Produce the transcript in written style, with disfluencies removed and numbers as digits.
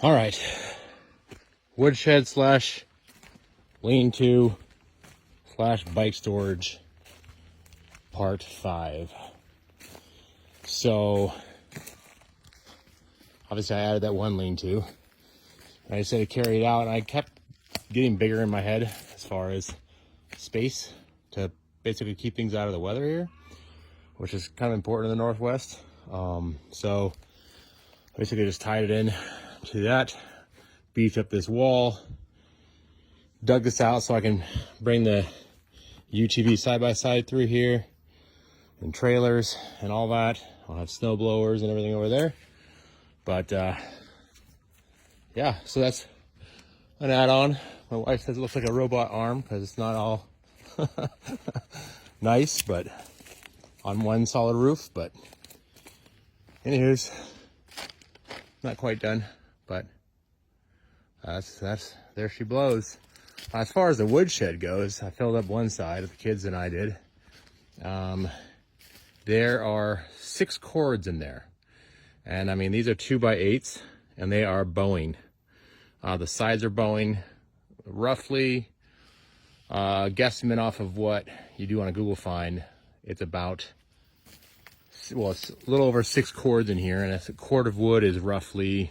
All right, woodshed slash lean-to slash bike storage part 5. So obviously I added that one lean-to, and I decided to carry it out, and I kept getting bigger in my head as far as space to basically keep things out of the weather here, which is kind of important in the Northwest. So basically just tied it in to that, beefed up this wall, dug this out so I can bring the UTV side-by-side through here, and trailers and all that. I'll have snow blowers and everything over there. But yeah, so that's an add-on. My wife says it looks like a robot arm because it's not all nice, but on one solid roof. But anywho's, not quite done, but that's there she blows. As far as the woodshed goes, I filled up one side, the kids and I did. There are 6 cords in there, and I mean these are 2x8s, and they are bowing. The sides are bowing roughly, guesstimate off of what you do on a Google find. It's about, well, it's a little over 6 cords in here, and a cord of wood is roughly